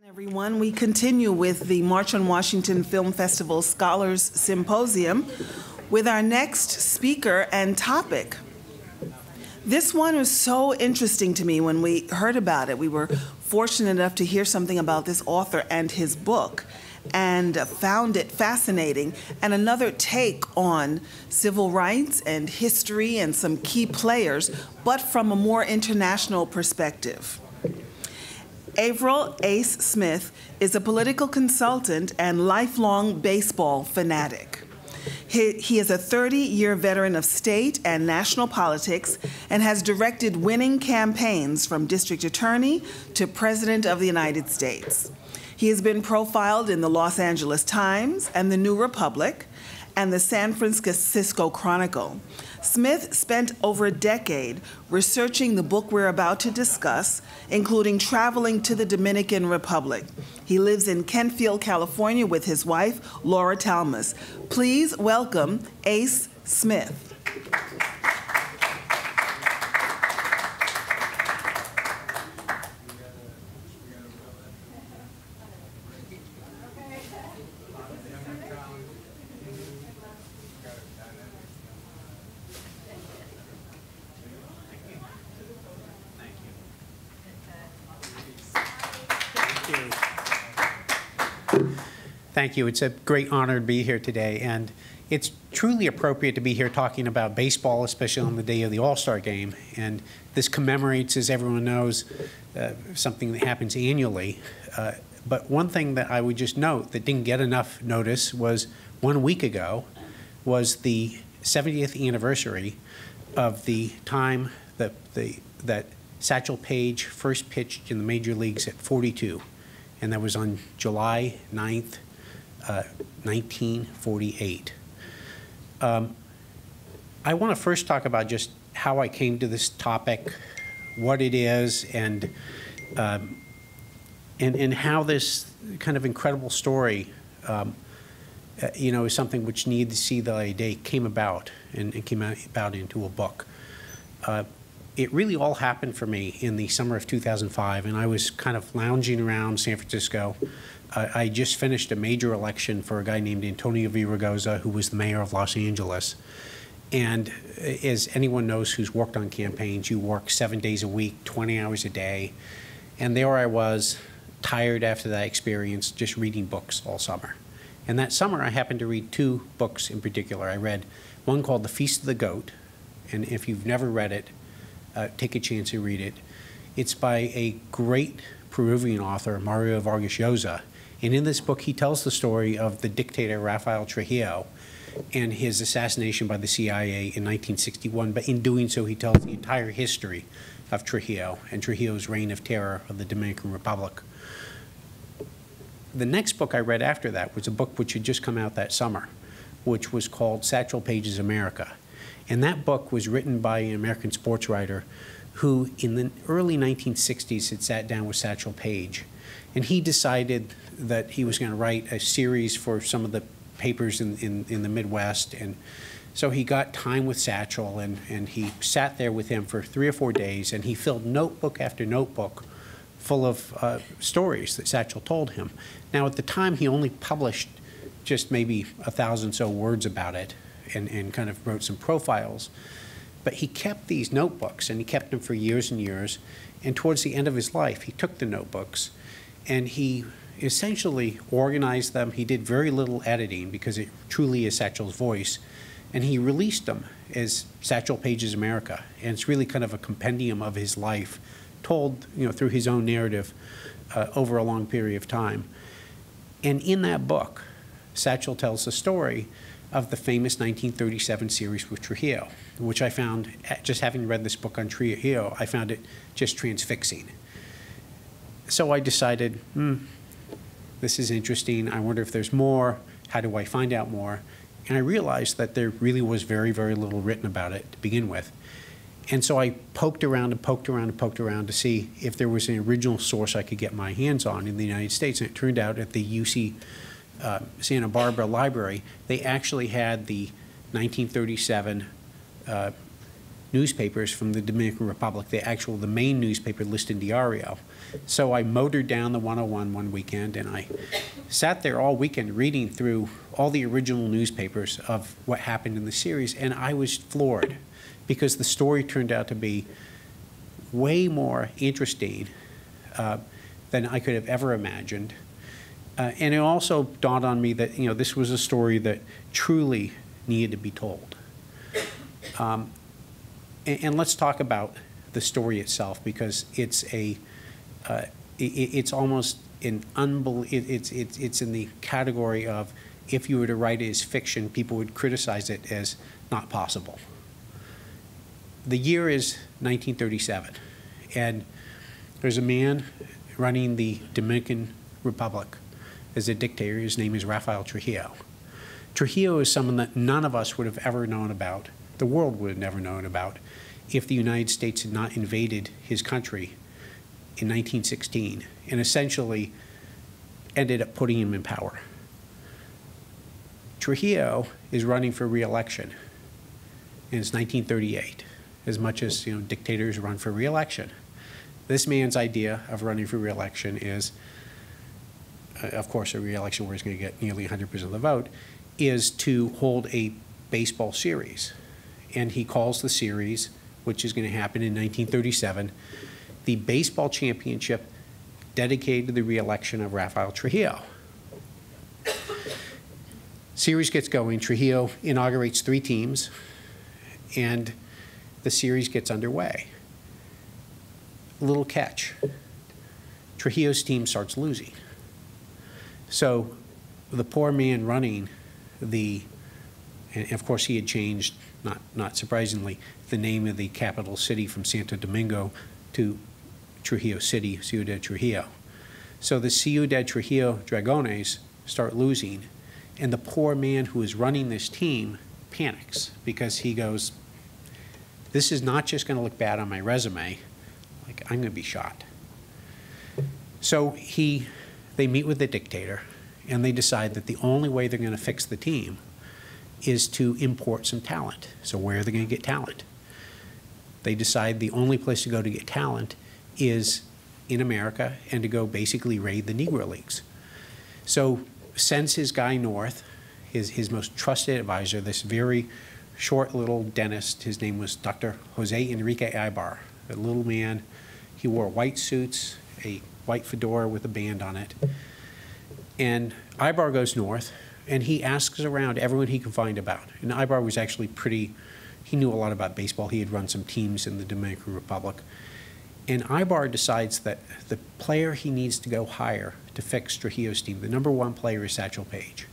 Everyone, we continue with the March on Washington Film Festival Scholars Symposium with our next speaker and topic. This one was so interesting to me when we heard about it. We were fortunate enough to hear something about this author and his book and found it fascinating, and another take on civil rights and history and some key players, but from a more international perspective. Averell Ace Smith is a political consultant and lifelong baseball fanatic. He is a 30-year veteran of state and national politics and has directed winning campaigns from district attorney to president of the United States. He has been profiled in the Los Angeles Times and the New Republic and the San Francisco Chronicle. Smith spent over a decade researching the book we're about to discuss, including traveling to the Dominican Republic. He lives in Kentfield, California with his wife, Laura Thomas. Please welcome Ace Smith. Thank you. It's a great honor to be here today, and it's truly appropriate to be here talking about baseball, especially on the day of the All-Star Game. And this commemorates, as everyone knows, something that happens annually. But one thing that I would just note that didn't get enough notice was 1 week ago was the 70th anniversary of the time that Satchel Paige first pitched in the major leagues at 42. And that was on July 9th, 1948. I want to first talk about just how I came to this topic, what it is, and how this kind of incredible story, is something which needed to see the light of day, came about and came about into a book. It really all happened for me in the summer of 2005, and I was kind of lounging around San Francisco. I just finished a major election for a guy named Antonio B Ragosa, who was the mayor of Los Angeles. And as anyone knows who's worked on campaigns, you work 7 days a week, 20 hours a day. And there I was, tired after that experience, just reading books all summer. And that summer, I happened to read two books in particular. I read one called The Feast of the Goat, and if you've never read it, take a chance to read it. It's by a great Peruvian author, Mario Vargas Llosa. And in this book, he tells the story of the dictator Rafael Trujillo and his assassination by the CIA in 1961. But in doing so, he tells the entire history of Trujillo and Trujillo's reign of terror of the Dominican Republic. The next book I read after that was a book which had just come out that summer, which was called Satchel Paige's America. And that book was written by an American sports writer who, in the early 1960s, had sat down with Satchel Paige. And he decided that he was going to write a series for some of the papers in the Midwest. And so he got time with Satchel, and he sat there with him for 3 or 4 days, and he filled notebook after notebook full of stories that Satchel told him. Now, at the time, he only published just maybe 1,000 so words about it, and kind of wrote some profiles. But he kept these notebooks, and he kept them for years and years. And towards the end of his life, he took the notebooks, and he essentially organized them. He did very little editing because it truly is Satchel's voice. And he released them as Satchel Paige's America. And it's really kind of a compendium of his life, told through his own narrative over a long period of time. And in that book, Satchel tells the story of the famous 1937 series with Trujillo, which I found, just having read this book on Trujillo, I found it just transfixing. So I decided, this is interesting. I wonder if there's more. How do I find out more? And I realized that there really was very, very little written about it to begin with. And so I poked around and poked around and poked around to see if there was an original source I could get my hands on in the United States. And it turned out at the UC Santa Barbara Library, they actually had the 1937 newspapers from the Dominican Republic, the main newspaper, Listin Diario. So I motored down the 101 one weekend, and I sat there all weekend reading through all the original newspapers of what happened in the series, and I was floored because the story turned out to be way more interesting than I could have ever imagined. And it also dawned on me that, you know, this was a story that truly needed to be told. And let's talk about the story itself, because it's almost an it's in the category of, if you were to write it as fiction, people would criticize it as not possible. The year is 1937, and there's a man running the Dominican Republic as a dictator. His name is Rafael Trujillo. Trujillo is someone that none of us would have ever known about, the world would have never known about, if the United States had not invaded his country in 1916 and essentially ended up putting him in power. Trujillo is running for re-election, and it's 1938. As much as, you know, dictators run for re-election, this man's idea of running for re-election is, of course, a re-election where he's going to get nearly 100% of the vote, is to hold a baseball series. And he calls the series, which is going to happen in 1937, the baseball championship dedicated to the re-election of Rafael Trujillo. Series gets going. Trujillo inaugurates 3 teams, and the series gets underway. Little catch. Trujillo's team starts losing. So the poor man running and of course he had changed, not surprisingly, the name of the capital city from Santo Domingo to Trujillo City, Ciudad Trujillo. So the Ciudad Trujillo Dragones start losing, and the poor man who is running this team panics because he goes, this is not just going to look bad on my resume, like I'm going to be shot. So they meet with the dictator, and they decide that the only way they're going to fix the team is to import some talent. So where are they going to get talent? They decide the only place to go to get talent is in America, and to go basically raid the Negro Leagues. So sends his guy north, his most trusted advisor, this very short little dentist. His name was Dr. Jose Enrique Ibar, a little man. He wore white suits, a white fedora with a band on it. And Ibar goes north, and he asks around everyone he can find about. And Ibar was actually he knew a lot about baseball. He had run some teams in the Dominican Republic. And Ibar decides that the player he needs to go hire to fix Trujillo's team, the #1 player is Satchel Paige.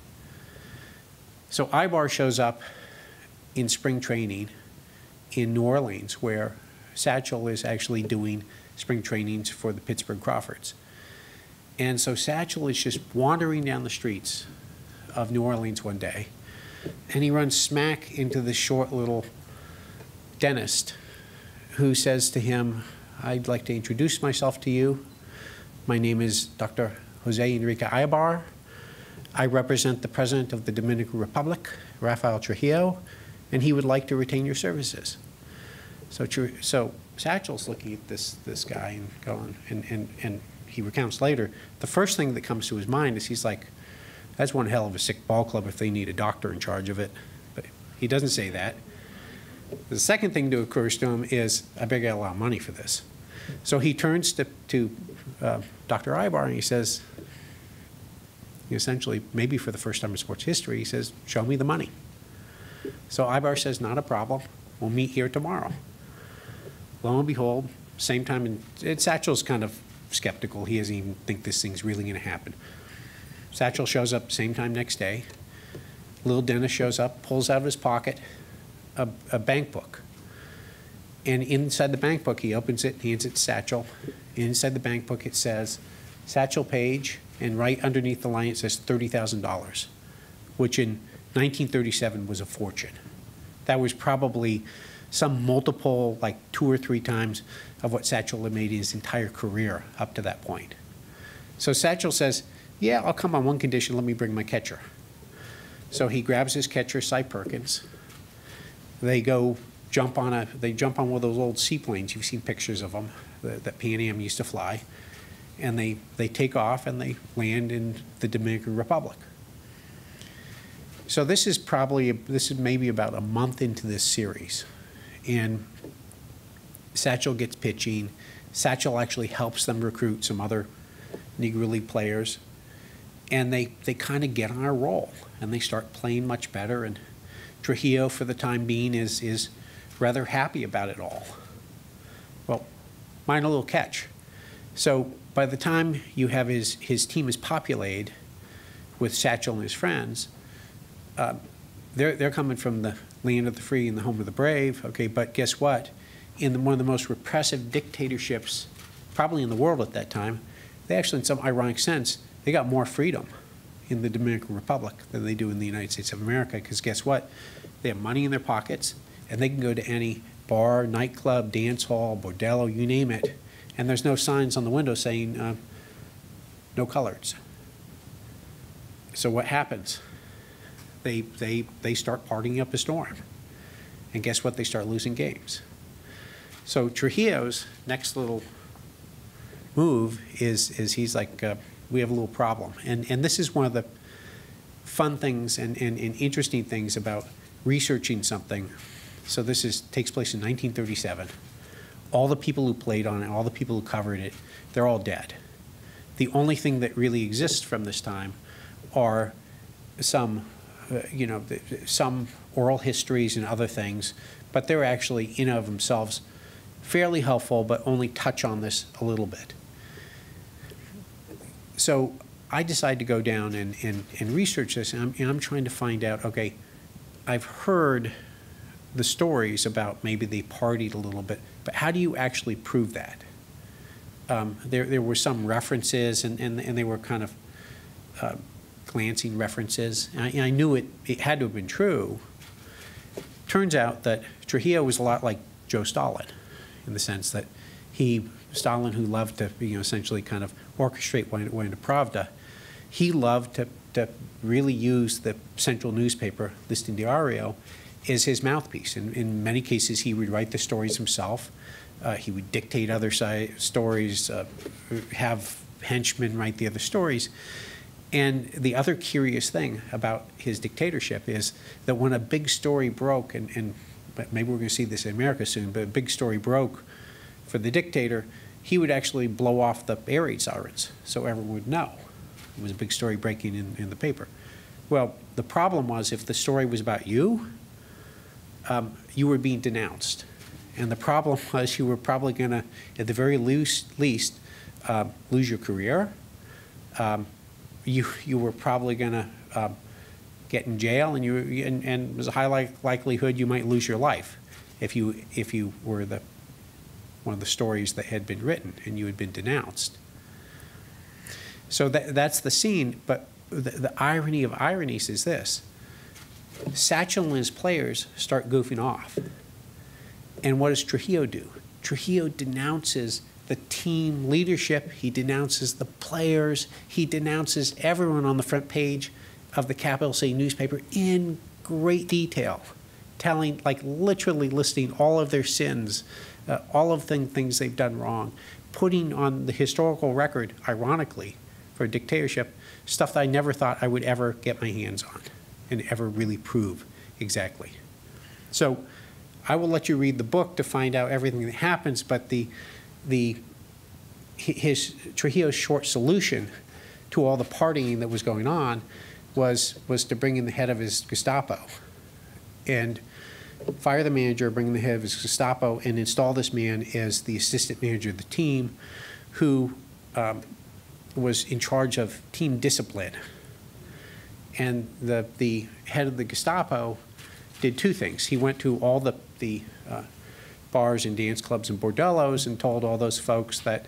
So Ibar shows up in spring training in New Orleans, where Satchel is actually doing spring trainings for the Pittsburgh Crawfords. And so Satchel is just wandering down the streets of New Orleans one day, and he runs smack into this short little dentist who says to him, I'd like to introduce myself to you. My name is Dr. Jose Enrique Ibar. I represent the President of the Dominican Republic, Rafael Trujillo, and he would like to retain your services. So Satchel's looking at this guy and going, and he recounts later, the first thing that comes to his mind is he's like, that's one hell of a sick ball club if they need a doctor in charge of it. But he doesn't say that. The second thing that occurs to him is, I better get a lot of money for this. So he turns to Dr. Ibar and he says, essentially, maybe for the first time in sports history, he says, show me the money. So Ibar says, not a problem. We'll meet here tomorrow. Lo and behold, same time, and Satchel's kind of skeptical. He doesn't even think this thing's really going to happen. Satchel shows up same time next day. Little dentist shows up, pulls out of his pocket a bank book. And inside the bank book, he opens it, hands it to Satchel. Inside the bank book, it says, Satchel Paige, and right underneath the line, it says $30,000, which in 1937 was a fortune. That was probably some multiple, like 2 or 3 times of what Satchel had made in his entire career up to that point. So Satchel says, yeah, I'll come on one condition, let me bring my catcher. So he grabs his catcher, Cy Perkins. They go jump on one of those old seaplanes. You've seen pictures of them that Pan Am used to fly. And they take off and they land in the Dominican Republic. So this is maybe about a month into this series. And Satchel gets pitching. Satchel actually helps them recruit some other Negro League players. And they kind of get on a roll. And they start playing much better. And Trujillo, for the time being, is rather happy about it all. Well, mind a little catch. So by the time you have his team is populated with Satchel and his friends, they're coming from the land of the free and the home of the brave. Okay, but guess what? In one of the most repressive dictatorships probably in the world at that time, they actually, in some ironic sense, they got more freedom in the Dominican Republic than they do in the United States of America, because guess what? They have money in their pockets, and they can go to any bar, nightclub, dance hall, bordello, you name it, and there's no signs on the window saying no coloreds. So what happens? They start partying up a storm. And guess what? They start losing games. So Trujillo's next little move is he's like, we have a little problem. And this is one of the fun things and interesting things about researching something. So this takes place in 1937. All the people who played on it, all the people who covered it, they're all dead. The only thing that really exists from this time are some some oral histories and other things, but they're actually in and of themselves fairly helpful, but only touch on this a little bit. So I decided to go down and research this, and I'm trying to find out, okay, I've heard the stories about maybe they partied a little bit, but how do you actually prove that? There were some references, and they were kind of glancing references. And I knew it had to have been true. Turns out that Trujillo was a lot like Joe Stalin, in the sense that Stalin, who loved to essentially kind of orchestrate Wayne Pravda, he loved to really use the central newspaper, Listín Diario, as his mouthpiece. In many cases, he would write the stories himself. He would dictate other stories, have henchmen write the other stories. And the other curious thing about his dictatorship is that when a big story broke, but maybe we're going to see this in America soon, but a big story broke for the dictator, he would actually blow off the air raid sirens so everyone would know it was a big story breaking in the paper. Well, the problem was if the story was about you, you were being denounced. And the problem was you were probably going to, at the very least, lose your career. You were probably going to get in jail, and there's a high likelihood you might lose your life if you were one of the stories that had been written and you had been denounced. So that's the scene, but the irony of ironies is this. Satchel and his players start goofing off. And what does Trujillo do? Trujillo denounces the team leadership, he denounces the players, he denounces everyone on the front page of the capital city newspaper in great detail, telling, like literally listing all of their sins, all of the things they've done wrong, putting on the historical record, ironically, for a dictatorship, stuff that I never thought I would ever get my hands on and ever really prove exactly. So I will let you read the book to find out everything that happens, but Trujillo's short solution to all the partying that was going on was to bring in the head of his Gestapo and fire the manager, bring in the head of his Gestapo, and install this man as the assistant manager of the team, who was in charge of team discipline. And the head of the Gestapo did two things. He went to all the bars and dance clubs and bordellos and told all those folks that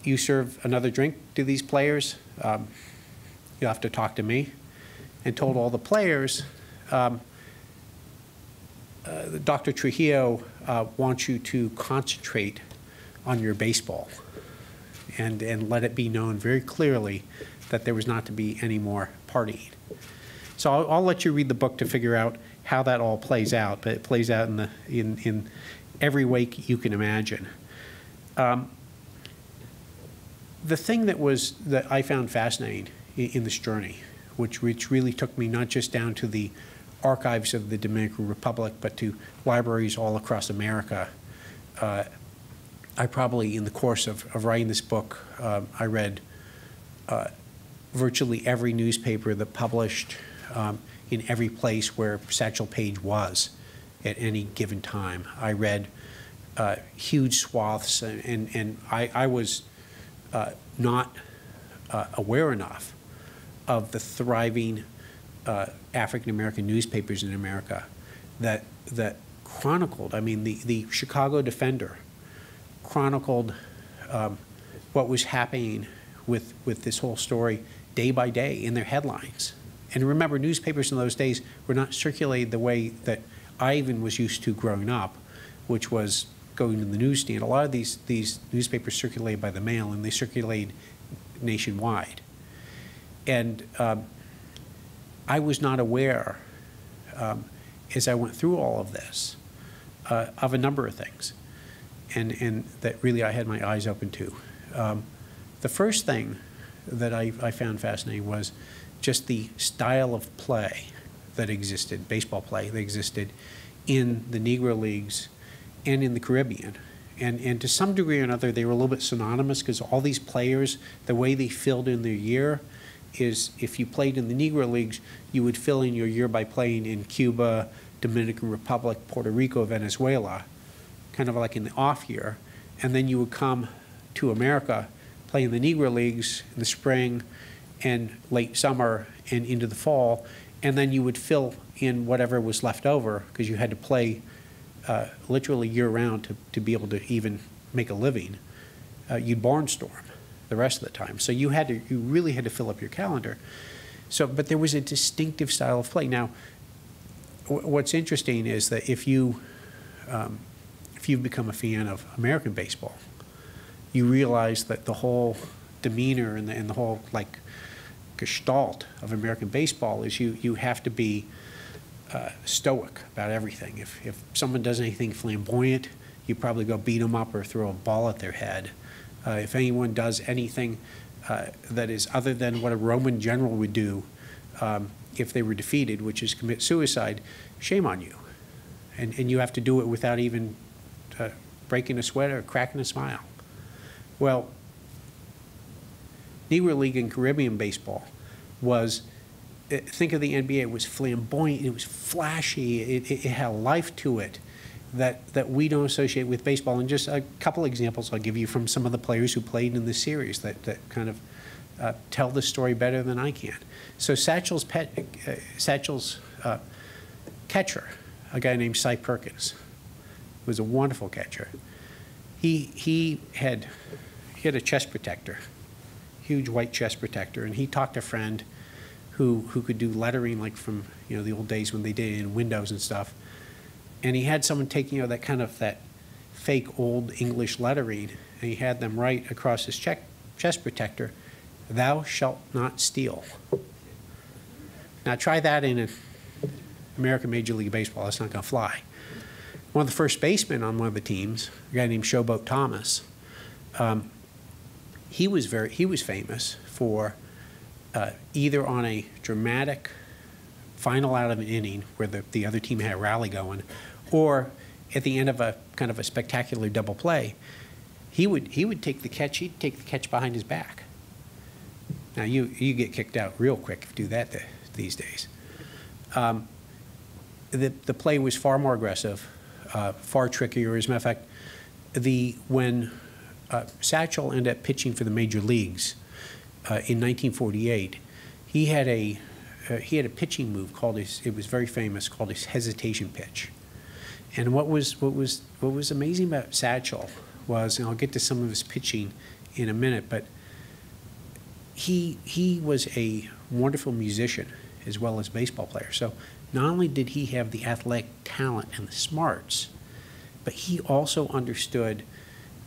you serve another drink to these players, you'll have to talk to me. And told all the players, Dr. Trujillo wants you to concentrate on your baseball and let it be known very clearly that there was not to be any more partying. So I'll let you read the book to figure out how that all plays out, but it plays out in every way you can imagine. The thing that I found fascinating in this journey, which really took me not just down to the archives of the Dominican Republic, but to libraries all across America. I probably, in the course of writing this book, I read virtually every newspaper that published in every place where Satchel Paige was at any given time. I read huge swaths, and I was not aware enough of the thriving African-American newspapers in America that chronicled. I mean, the Chicago Defender chronicled what was happening with this whole story day by day in their headlines. And remember, newspapers in those days were not circulated the way that I even was used to growing up, which was going to the newsstand. A lot of these newspapers circulated by the mail, and they circulated nationwide. And I was not aware, as I went through all of this, of a number of things, and that really I had my eyes open to. The first thing that I found fascinating was just the style of play that existed, baseball play that existed in the Negro Leagues and in the Caribbean. And to some degree or another, they were a little bit synonymous, because all these players, the way they filled in their year is, if you played in the Negro Leagues, you would fill in your year by playing in Cuba, Dominican Republic, Puerto Rico, Venezuela, kind of like in the off year. And then you would come to America, play in the Negro Leagues in the spring and late summer and into the fall, and then you would fill in whatever was left over, because you had to play literally year-round to be able to even make a living. You'd barnstorm the rest of the time. So you really had to fill up your calendar. So, but there was a distinctive style of play. Now, what's interesting is that if you've become a fan of American baseball, you realize that the whole demeanor and the whole like gestalt of American baseball is you have to be stoic about everything. If someone does anything flamboyant, you probably go beat them up or throw a ball at their head. If anyone does anything that is other than what a Roman general would do if they were defeated, which is commit suicide, shame on you. And you have to do it without even breaking a sweat or cracking a smile. Well, Negro League and Caribbean baseball was, think of the NBA, it was flamboyant, it was flashy, it had life to it that we don't associate with baseball. And just a couple examples I'll give you from some of the players who played in this series that kind of tell the story better than I can. So Satchel's catcher, a guy named Cy Perkins, was a wonderful catcher. He had a chest protector, huge white chest protector, and he talked to a friend who could do lettering, like from the old days when they did it in windows and stuff. And he had someone take that fake old English lettering, and he had them write across his chest protector, "Thou shalt not steal." Now try that in American Major League Baseball. That's not going to fly. One of the first basemen on one of the teams, a guy named Showboat Thomas, he was famous for either on a dramatic final out of an inning where the other team had a rally going, or at the end of a kind of a spectacular double play, he would take the catch. He'd take the catch behind his back. Now you get kicked out real quick if you do that these days. The play was far more aggressive, far trickier. As a matter of fact, when Satchel ended up pitching for the major leagues in 1948, he had a pitching move called it was very famous, called his hesitation pitch. And what was amazing about Satchel was, and I'll get to some of his pitching in a minute, but he was a wonderful musician as well as baseball player. So not only did he have the athletic talent and the smarts, but he also understood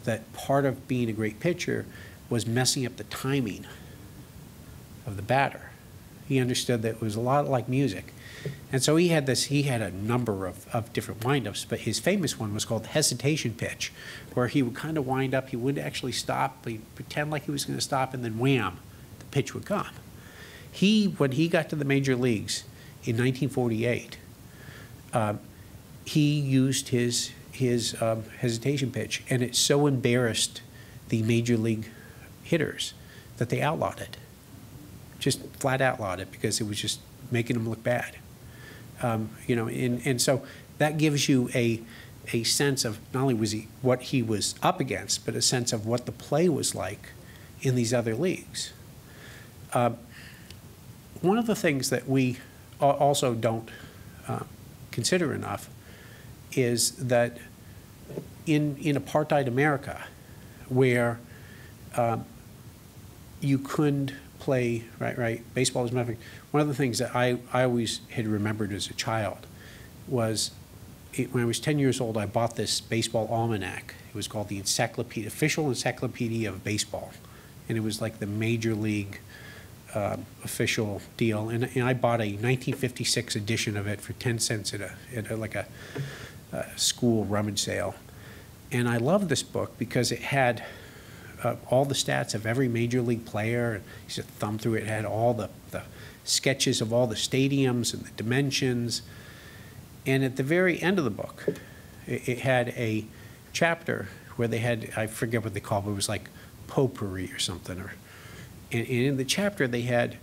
that part of being a great pitcher was messing up the timing of the batter. He understood that it was a lot like music. And so he had a number of different windups, but his famous one was called the hesitation pitch, where he would kind of wind up, he wouldn't actually stop, but he'd pretend like he was going to stop, and then wham, the pitch would come. When he got to the major leagues in 1948, he used his hesitation pitch, and it so embarrassed the major league hitters that they outlawed it. Just flat outlawed it because it was just making them look bad. And so that gives you a sense of not only what he was up against, but a sense of what the play was like in these other leagues. One of the things that we also don't consider enough is that in apartheid America, where you couldn't play, baseball was nothing. One of the things that I always had remembered as a child was when I was 10 years old, I bought this baseball almanac. It was called the Official Encyclopedia of Baseball. And it was like the major league official deal. And I bought a 1956 edition of it for 10 cents at a school rummage sale. And I loved this book because it had all the stats of every major league player. And you just thumb through it. It had all the sketches of all the stadiums and the dimensions. And at the very end of the book, it had a chapter where they had, I forget what they called it, it was like potpourri or something. And in the chapter, they had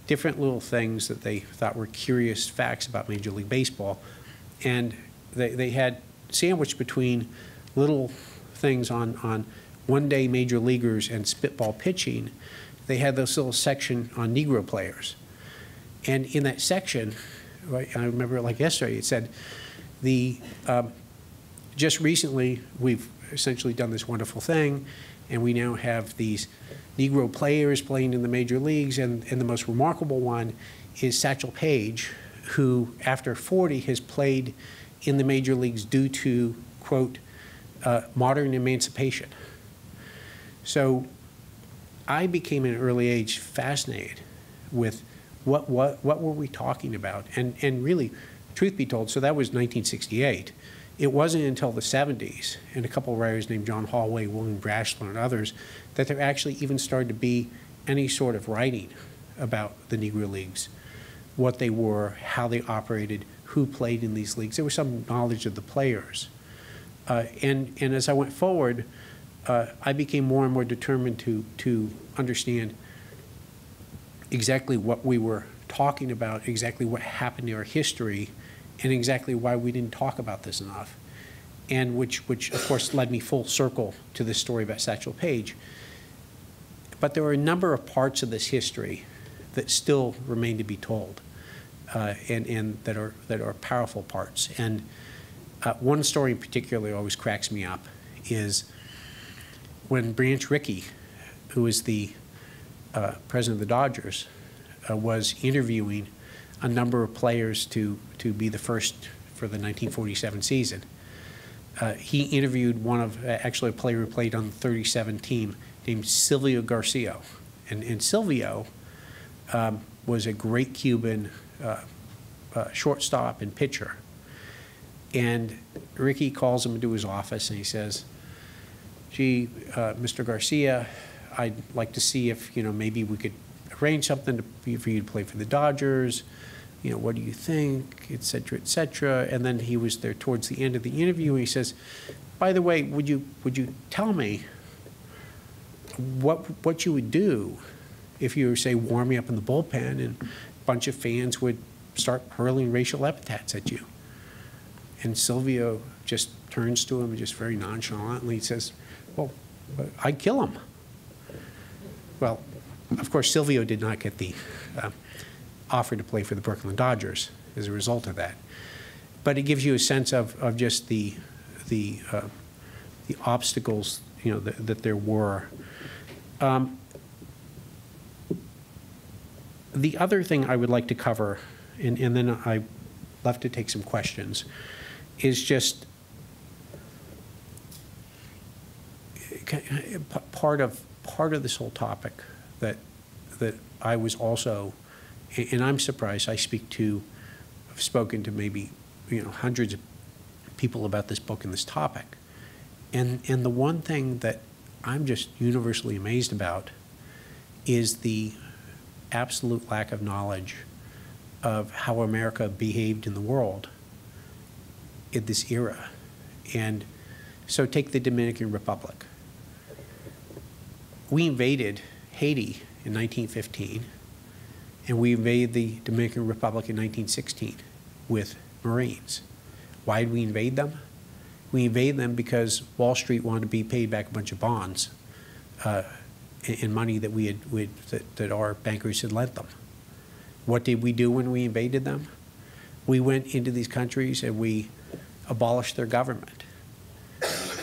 different little things that they thought were curious facts about Major League Baseball. And they had sandwiched between little things on one-day major leaguers and spitball pitching, they had this little section on Negro players. And in that section, I remember it like yesterday, it said, just recently we've essentially done this wonderful thing, and we now have these Negro players playing in the major leagues, and the most remarkable one is Satchel Paige, who after 40 has played in the major leagues due to, quote, modern emancipation. So I became at an early age fascinated with what were we talking about? And really, truth be told, so that was 1968. It wasn't until the 70s, and a couple of writers named John Hallway, William Brashler, and others, that there actually even started to be any sort of writing about the Negro Leagues, what they were, how they operated, who played in these leagues. There was some knowledge of the players. And as I went forward, I became more and more determined to understand exactly what we were talking about, exactly what happened in our history, and exactly why we didn't talk about this enough. And which of course led me full circle to this story about Satchel Paige. But there were a number of parts of this history that still remain to be told, and that are powerful parts. And one story in particular always cracks me up is when Branch Rickey, who is the president of the Dodgers, was interviewing a number of players to be the first for the 1947 season. He interviewed actually a player who played on the 37 team named Silvio Garcia. And Silvio was a great Cuban shortstop and pitcher. And Ricky calls him into his office and he says, gee, Mr. Garcia, I'd like to see if, maybe we could arrange something for you to play for the Dodgers. What do you think, et cetera, et cetera. And then he was there towards the end of the interview, and he says, by the way, would you tell me what you would do if you were, say, warming up in the bullpen and a bunch of fans would start hurling racial epithets at you? And Silvio just turns to him and just very nonchalantly says, well, I'd kill him. Well, of course, Silvio did not get the offer to play for the Brooklyn Dodgers as a result of that. But it gives you a sense of just the obstacles, that there were. The other thing I would like to cover, and then I'd love to take some questions, is just part of this whole topic that I was also and I'm surprised. I've spoken to maybe hundreds of people about this book and this topic, and the one thing that I'm just universally amazed about is the absolute lack of knowledge of how America behaved in the world in this era. And so take the Dominican Republic. We invaded Haiti in 1915, and we invaded the Dominican Republic in 1916 with Marines. Why did we invade them? We invaded them because Wall Street wanted to be paid back a bunch of bonds and money that that our bankers had lent them. What did we do when we invaded them? We went into these countries and we abolished their government.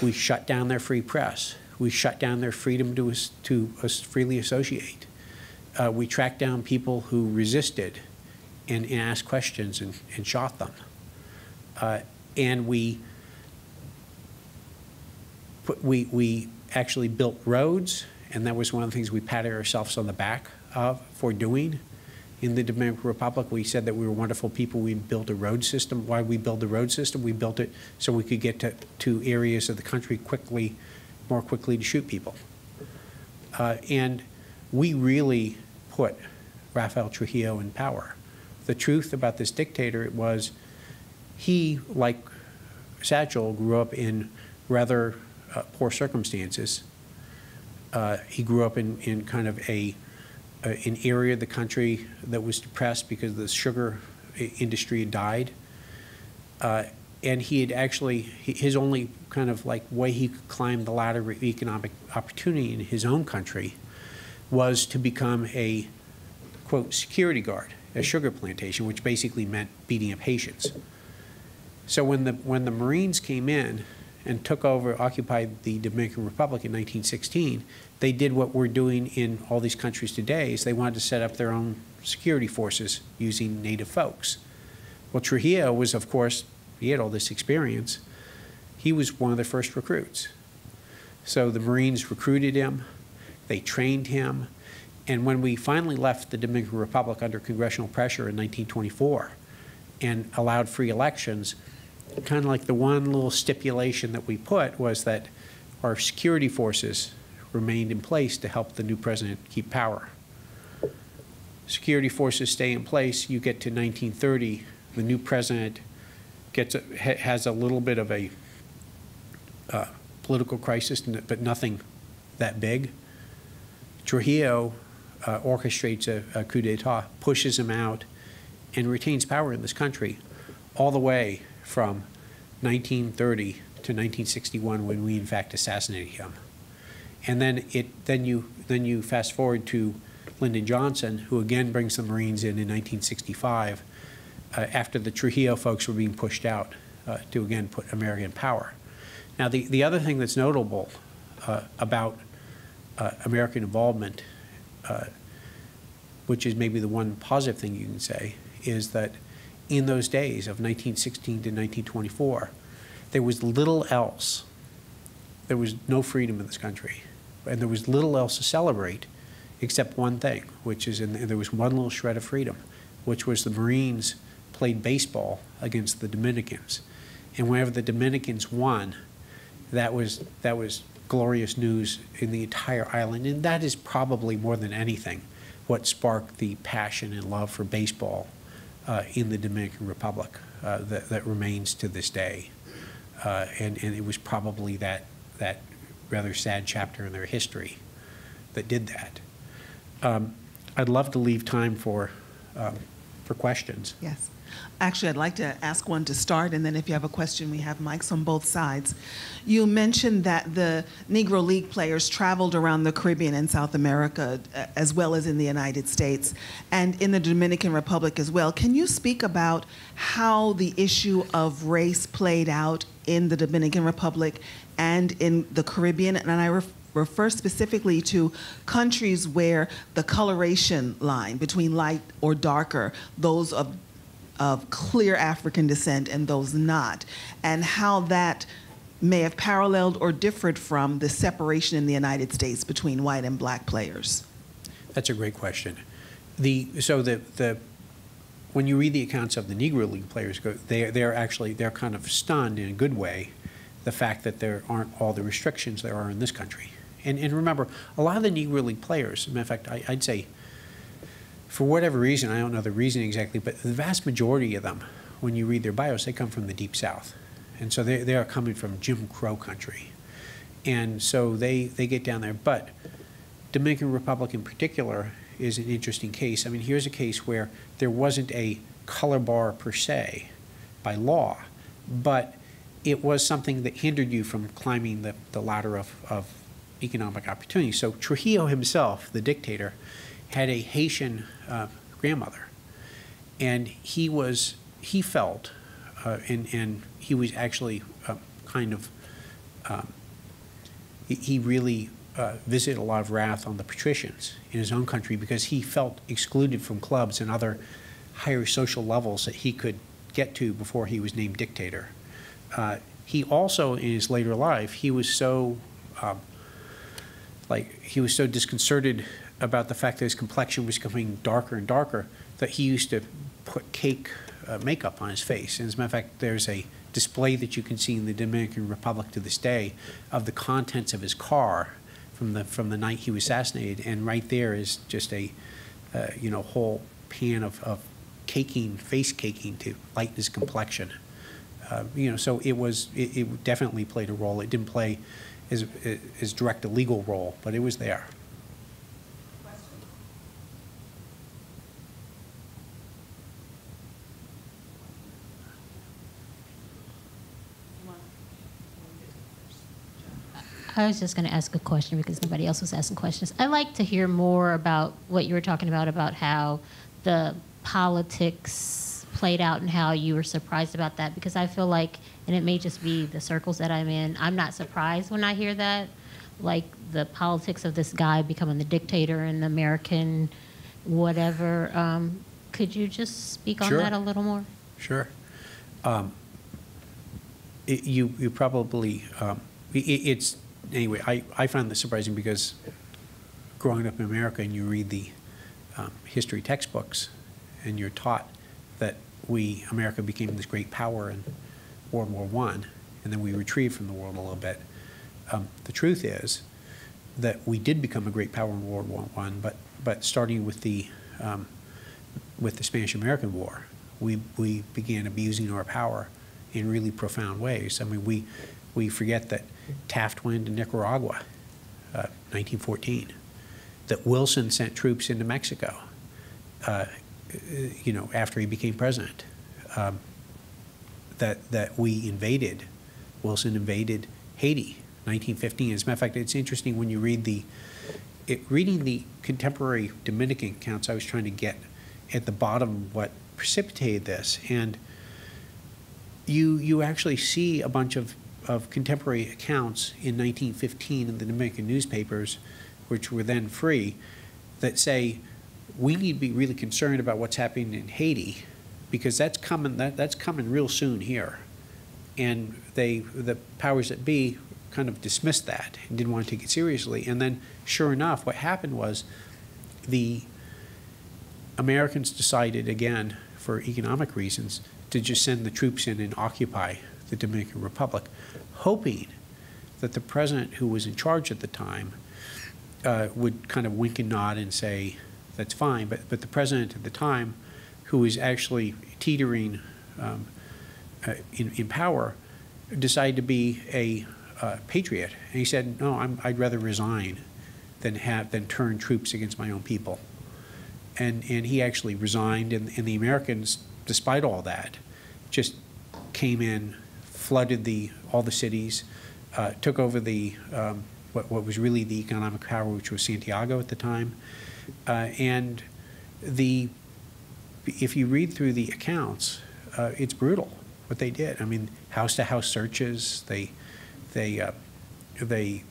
We shut down their free press. We shut down their freedom to freely associate. We tracked down people who resisted and asked questions and shot them. And we actually built roads, and that was one of the things we patted ourselves on the back for doing. In the Dominican Republic, we said that we were wonderful people. We built a road system. Why did we build the road system? We built it so we could get to areas of the country more quickly to shoot people. And we really put Rafael Trujillo in power. The truth about this dictator was he, like Satchel, grew up in rather poor circumstances. He grew up in kind of an area of the country that was depressed because the sugar industry had died. And he had actually, his only kind of like way he could climb the ladder of economic opportunity in his own country was to become a, quote, security guard at a sugar plantation, which basically meant beating up Haitians. So when the Marines came in and took over, occupied the Dominican Republic in 1916, they did what we're doing in all these countries today, is they wanted to set up their own security forces using native folks. Well, Trujillo was, of course, he had all this experience. He was one of the first recruits. So the Marines recruited him, they trained him, and when we finally left the Dominican Republic under congressional pressure in 1924 and allowed free elections, kind of like the one little stipulation that we put was that our security forces remained in place to help the new president keep power. Security forces stay in place. You get to 1930, the new president has a little bit of a political crisis, but nothing that big. Trujillo orchestrates a coup d'etat, pushes him out, and retains power in this country all the way from 1930 to 1961, when we in fact assassinated him. And then you fast forward to Lyndon Johnson, who again brings the Marines in 1965, after the Trujillo folks were being pushed out to again put America in power. Now the other thing that's notable about American involvement, which is maybe the one positive thing you can say, is that in those days of 1916 to 1924, there was little else. There was no freedom in this country, and there was little else to celebrate except one thing, which is, and there was one little shred of freedom, which was the Marines played baseball against the Dominicans. And whenever the Dominicans won, that was glorious news in the entire island. And that is probably more than anything what sparked the passion and love for baseball in the Dominican Republic that remains to this day. And it was probably that rather sad chapter in their history that did that. I'd love to leave time for questions. Yes. Actually, I'd like to ask one to start, and then if you have a question, we have mics on both sides. You mentioned that the Negro League players traveled around the Caribbean and South America, as well as in the United States, and in the Dominican Republic as well. Can you speak about how the issue of race played out in the Dominican Republic and in the Caribbean? And I refer specifically to countries where the coloration line between light or darker, those of clear African descent and those not, and how that may have paralleled or differed from the separation in the United States between white and black players. That's a great question. When you read the accounts of the Negro League players, they're kind of stunned in a good way, the fact that there aren't all the restrictions there are in this country. And remember, a lot of the Negro League players, as a matter of fact, I'd say, for whatever reason, I don't know the reason exactly, but the vast majority of them, when you read their bios, they come from the Deep South. And so they are coming from Jim Crow country. And so they get down there. But Dominican Republic in particular is an interesting case. I mean, here's a case where there wasn't a color bar per se by law, but it was something that hindered you from climbing the ladder of economic opportunity. So Trujillo himself, the dictator, had a Haitian grandmother, and he felt, and he was actually he really visited a lot of wrath on the patricians in his own country because he felt excluded from clubs and other higher social levels that he could get to before he was named dictator. He also, in his later life, he was so disconcerted about the fact that his complexion was becoming darker and darker that he used to put cake makeup on his face. And as a matter of fact, there's a display that you can see in the Dominican Republic to this day of the contents of his car from the night he was assassinated, and right there is just a whole pan of caking, face caking to lighten his complexion. So it definitely played a role. It didn't play as direct a legal role, but it was there. I was just going to ask a question because nobody else was asking questions. I'd like to hear more about what you were talking about how the politics played out and how you were surprised about that, because I feel like, and it may just be the circles that I'm in, I'm not surprised when I hear that, like the politics of this guy becoming the dictator and the American whatever. Could you just speak on that a little more? Sure. You probably, it's, anyway, I find this surprising because growing up in America and you read the history textbooks and you're taught that America became this great power in World War I, and then we retrieved from the world a little bit. The truth is that we did become a great power in World War I, but starting with the Spanish-American War, we began abusing our power in really profound ways. I mean, we forget that Taft went to Nicaragua, 1914, that Wilson sent troops into Mexico, after he became president, that Wilson invaded Haiti, 1915. As a matter of fact, it's interesting when you read reading the contemporary Dominican accounts, I was trying to get at the bottom what precipitated this, and you actually see a bunch of contemporary accounts in 1915 in the Dominican newspapers, which were then free, that say we need to be really concerned about what's happening in Haiti because that's coming real soon here. And the powers that be kind of dismissed that and didn't want to take it seriously. And then sure enough, what happened was the Americans decided, again, for economic reasons, to just send the troops in and occupy the Dominican Republic, hoping that the president who was in charge at the time would kind of wink and nod and say, that's fine. But the president at the time, who was actually teetering in power, decided to be a patriot. And he said, no, I'd rather resign than turn troops against my own people. And he actually resigned, and the Americans, despite all that, just came in, flooded all the cities, took over what was really the economic power, which was Santiago at the time. And if you read through the accounts, it's brutal what they did. I mean, house-to-house searches. They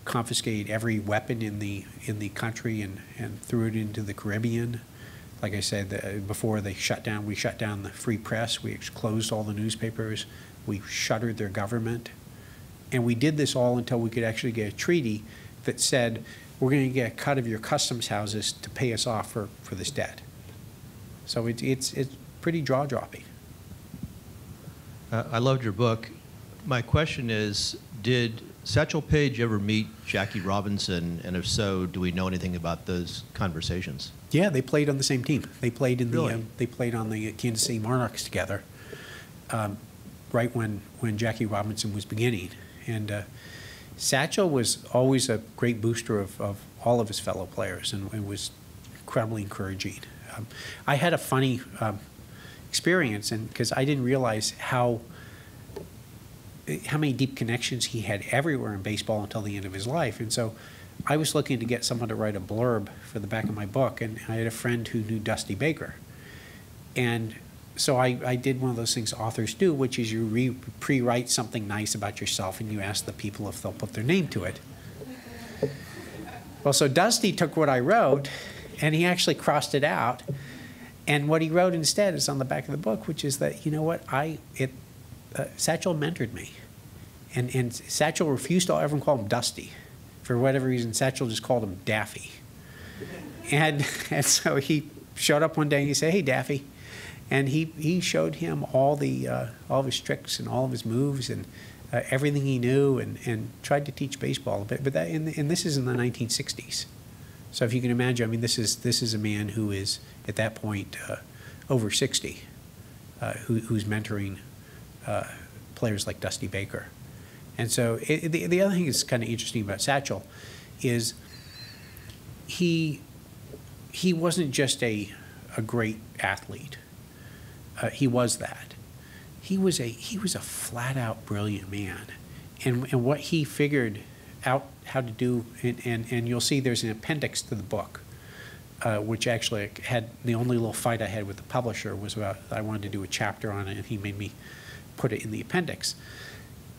confiscated every weapon in the country and threw it into the Caribbean. Like I said, before we shut down the free press. We closed all the newspapers. We shuttered their government. And we did this all until we could actually get a treaty that said, we're going to get a cut of your customs houses to pay us off for this debt. So it's pretty jaw-dropping. I loved your book. My question is, did Satchel Paige ever meet Jackie Robinson, and if so, do we know anything about those conversations? Yeah, they played on the same team. They played in Really? they played on the Kansas City Monarchs together, right when Jackie Robinson was beginning. And Satchel was always a great booster of all of his fellow players, and was incredibly encouraging. I had a funny experience, and because I didn't realize how many deep connections he had everywhere in baseball until the end of his life. And so I was looking to get someone to write a blurb for the back of my book, and I had a friend who knew Dusty Baker. And so I did one of those things authors do, which is you pre-write something nice about yourself, and you ask the people if they'll put their name to it. Well, so Dusty took what I wrote, and he actually crossed it out. And what he wrote instead is on the back of the book, which is that, you know what, Satchel mentored me. And Satchel refused to ever call him Dusty. For whatever reason, Satchel just called him Daffy. And so he showed up one day and he said, "Hey, Daffy." And he showed him all of his tricks and all of his moves and everything he knew, and tried to teach baseball a bit. But and this is in the 1960s. So if you can imagine, I mean, this is a man who is at that point over 60, who's mentoring players like Dusty Baker. And so the other thing that's kind of interesting about Satchel is he wasn't just a great athlete. He was that. He was a flat out brilliant man, and what he figured out how to do, and you'll see there's an appendix to the book, which actually had the only little fight I had with the publisher was about I wanted to do a chapter on it, and he made me put it in the appendix.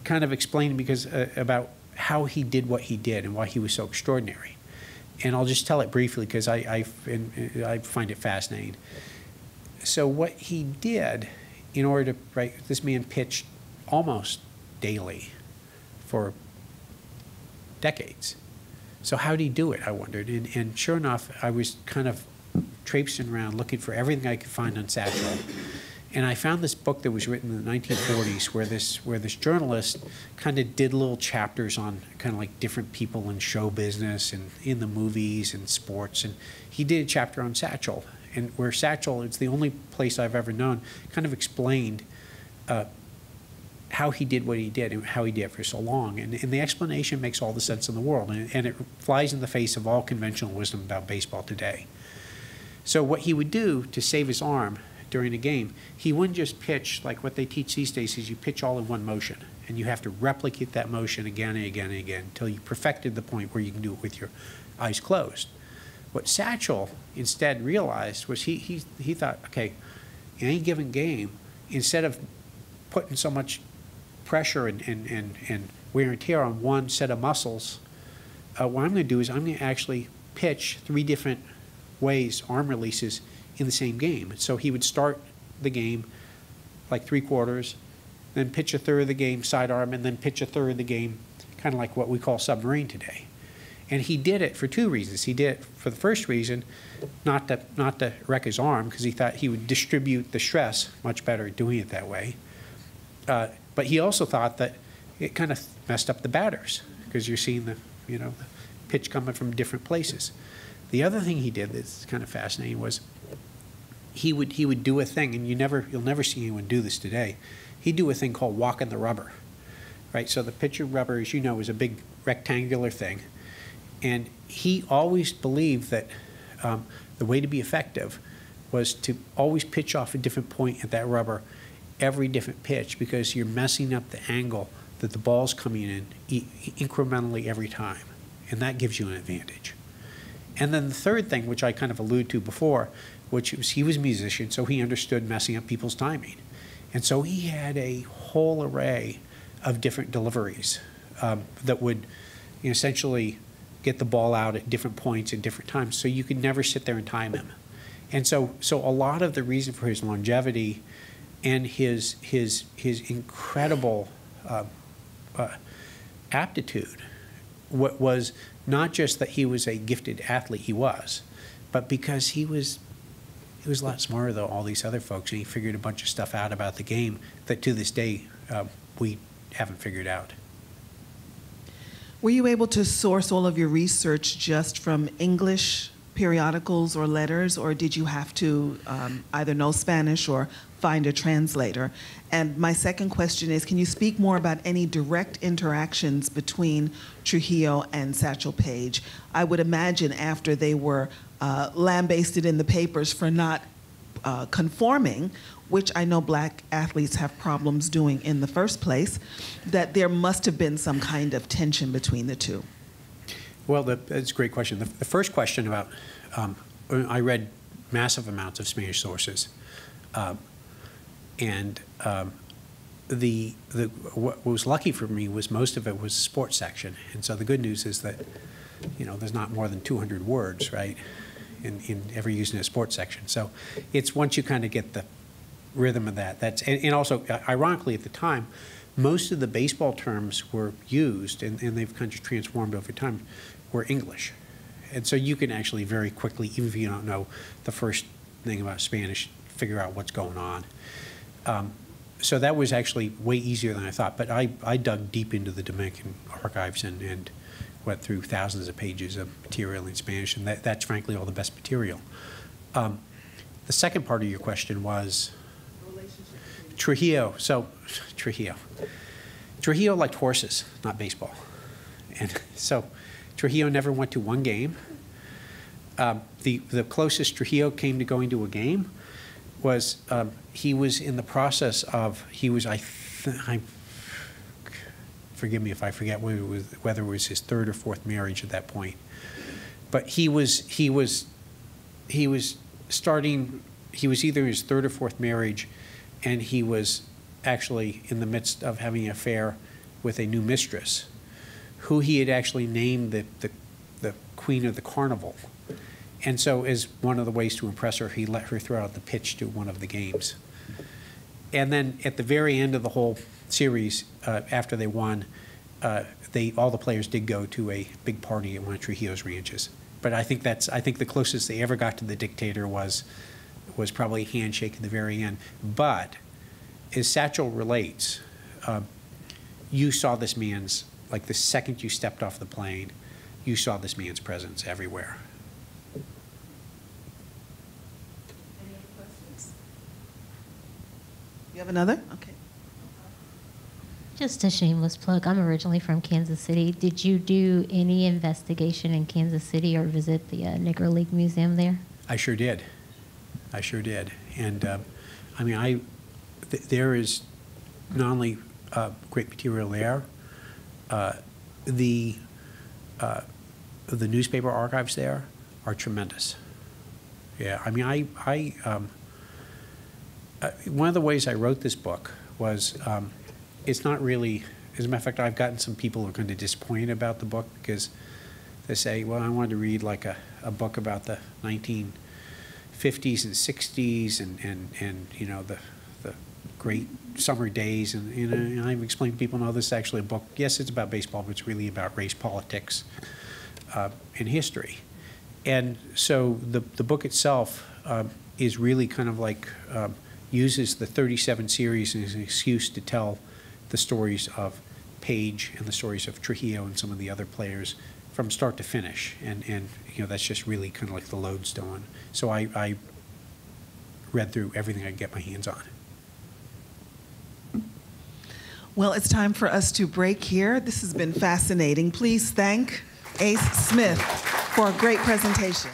Kind of explained because about how he did what he did and why he was so extraordinary. And I'll just tell it briefly because I find it fascinating. So what he did in order to write, this man pitched almost daily for decades. So how did he do it, I wondered. And sure enough, I was kind of traipsing around looking for everything I could find on Satchel. And I found this book that was written in the 1940s where this journalist kind of did little chapters on kind of like different people in show business and in the movies and sports. And he did a chapter on Satchel, and where Satchel, it's the only place I've ever known, kind of explained how he did what he did and how he did it for so long. And the explanation makes all the sense in the world, and it flies in the face of all conventional wisdom about baseball today. So what he would do to save his arm during a game, he wouldn't just pitch like what they teach these days is you pitch all in one motion, and you have to replicate that motion again and again and again until you perfected the point where you can do it with your eyes closed. What Satchel instead realized was he thought, okay, in any given game, instead of putting so much pressure and wear and tear on one set of muscles, what I'm going to do is I'm going to actually pitch 3 different ways, arm releases, in the same game. So he would start the game like 3/4, then pitch a third of the game sidearm, and then pitch a third of the game kind of like what we call submarine today. And he did it for 2 reasons. He did it for the first reason, not to wreck his arm, because he thought he would distribute the stress much better doing it that way. But he also thought that it kind of messed up the batters, because you're seeing the pitch coming from different places. The other thing he did that's kind of fascinating was he would do a thing, and you'll never see anyone do this today. He'd do a thing called walking the rubber, right? So the pitcher rubber, as you know, is a big rectangular thing, and he always believed that the way to be effective was to always pitch off a different point at that rubber every different pitch, because you're messing up the angle that the ball's coming in incrementally every time, and that gives you an advantage. And then the third thing, which I kind of alluded to before, which was he was a musician, so he understood messing up people's timing. And so he had a whole array of different deliveries that would essentially get the ball out at different points at different times, so you could never sit there and time him. And so a lot of the reason for his longevity and his incredible aptitude was not just that he was a gifted athlete, he was, but because he was He was a lot smarter than all these other folks, and he figured a bunch of stuff out about the game that to this day we haven't figured out. Were you able to source all of your research just from English periodicals or letters, or did you have to either know Spanish or find a translator? And my second question is, can you speak more about any direct interactions between Trujillo and Satchel Paige? I would imagine after they were lambasted in the papers for not conforming, which I know black athletes have problems doing in the first place, that there must have been some kind of tension between the two. Well, that's a great question. The first question about, I read massive amounts of Spanish sources, and what was lucky for me was most of it was the sports section, and so the good news is that, you know, there's not more than 200 words, right, in ever used in a sports section. So it's once you kind of get the rhythm of that. And also, ironically, at the time, most of the baseball terms were used, and they've kind of transformed over time, were English. And so you can actually very quickly, even if you don't know the first thing about Spanish, figure out what's going on. So that was actually way easier than I thought. But I dug deep into the Dominican archives and went through thousands of pages of material in Spanish, and that's frankly all the best material. The second part of your question was Trujillo. So Trujillo liked horses, not baseball. And so Trujillo never went to one game. The closest Trujillo came to going to a game was he was in the process of, forgive me if I forget whether it was his third or fourth marriage at that point. But he was either his third or fourth marriage, and he was actually in the midst of having an affair with a new mistress, who he had actually named the queen of the carnival. And so as one of the ways to impress her, he let her throw out the pitch to one of the games. And then at the very end of the whole series, after they won, all the players did go to a big party at one of Trujillo's ranches. But I think the closest they ever got to the dictator was probably a handshake at the very end. But as Satchel relates, you saw this man's, like the second you stepped off the plane, you saw this man's presence everywhere. Any other questions? You have another? Okay. Just a shameless plug. I'm originally from Kansas City. Did you do any investigation in Kansas City or visit the Negro League Museum there? I sure did. And I mean, there is not only great material there, the newspaper archives there are tremendous. Yeah, I mean, one of the ways I wrote this book was, it's not really, as a matter of fact, I've gotten some people who are kind of disappointed about the book because they say, well, I wanted to read like a book about the 1950s and 60s and you know, the great summer days, and you know, and I've explained to people, no, this is actually a book, yes, it's about baseball, but it's really about race, politics, and history. And so the book itself is really kind of like, uses the 37 series as an excuse to tell the stories of Paige and the stories of Trujillo and some of the other players from start to finish. And you know, that's just really kind of like the lodestone. So I read through everything I could get my hands on. Well, it's time for us to break here. This has been fascinating. Please thank Ace Smith for a great presentation.